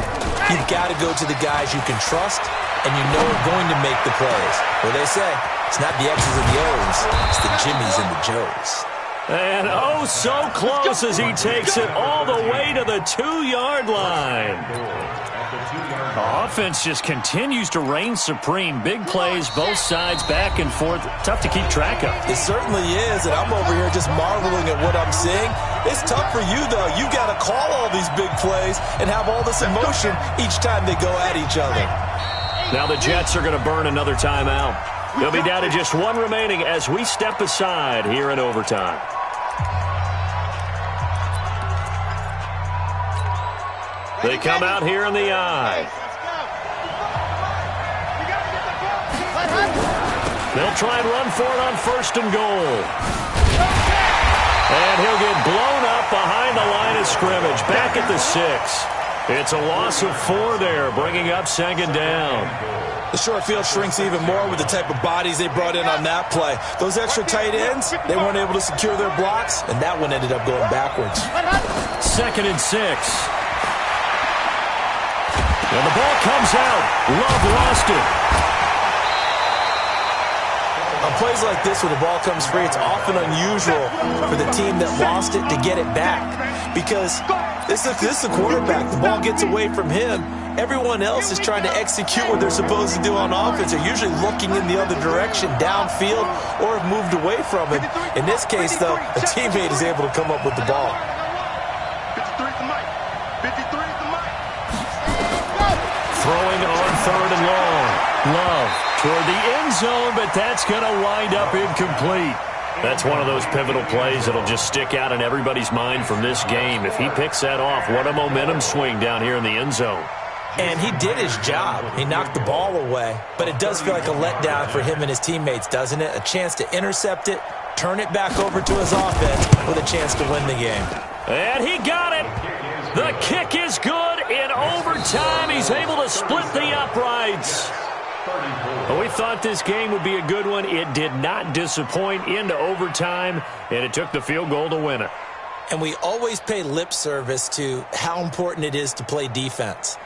you've got to go to the guys you can trust and you know are going to make the plays. Well, they say, it's not the X's and the O's, it's the Jimmies and the Joes. And oh, so close as he takes it all the way to the 2-yard line. The offense just continues to reign supreme. Big plays, both sides, back and forth. Tough to keep track of. It certainly is, and I'm over here just marveling at what I'm seeing. It's tough for you, though. You got to call all these big plays and have all this emotion each time they go at each other. Now the Jets are going to burn another timeout. They'll be down to just 1 remaining as we step aside here in overtime. They come out here in the I. They'll try and run for it on 1st and goal. And he'll get blown up behind the line of scrimmage, back at the 6. It's a loss of 4 there, bringing up 2nd down. The short field shrinks even more with the type of bodies they brought in on that play. Those extra tight ends, they weren't able to secure their blocks, and that one ended up going backwards. 2nd and 6. And the ball comes out. Love lost it. On plays like this where the ball comes free, it's often unusual for the team that lost it to get it back. Because this is the quarterback. The ball gets away from him. Everyone else is trying to execute what they're supposed to do on offense. They're usually looking in the other direction, downfield, or have moved away from him. In this case, though, a teammate is able to come up with the ball. 53 is the mic. 53 is the mic. Throwing on 3rd and long. Love toward the end zone, but that's going to wind up incomplete. That's one of those pivotal plays that'll just stick out in everybody's mind from this game. If he picks that off, what a momentum swing down here in the end zone. And he did his job. He knocked the ball away. But it does feel like a letdown for him and his teammates, doesn't it? A chance to intercept it, turn it back over to his offense with a chance to win the game. And he got it. The kick is good. In overtime, he's able to split the uprights. Well, we thought this game would be a good one. It did not disappoint into overtime, and it took the field goal to win it. And we always pay lip service to how important it is to play defense.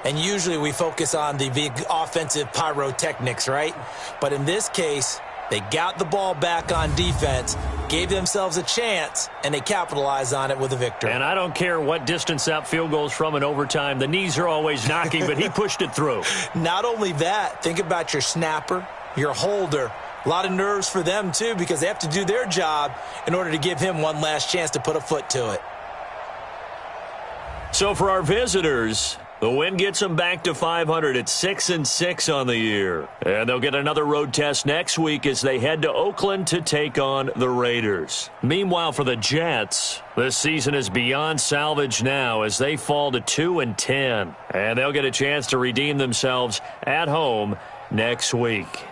And usually we focus on the big offensive pyrotechnics, right? But in this case, they got the ball back on defense, gave themselves a chance, and they capitalized on it with a victory. And I don't care what distance that field goes from in overtime. The knees are always knocking, but he pushed it through. Not only that, think about your snapper, your holder. A lot of nerves for them, too, because they have to do their job in order to give him one last chance to put a foot to it. So for our visitors, the win gets them back to 500 at 6-6 on the year. And they'll get another road test next week as they head to Oakland to take on the Raiders. Meanwhile, for the Jets, this season is beyond salvage now as they fall to 2-10. And they'll get a chance to redeem themselves at home next week.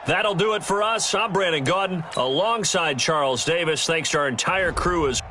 That'll do it for us. I'm Brandon Gaudin alongside Charles Davis. Thanks to our entire crew as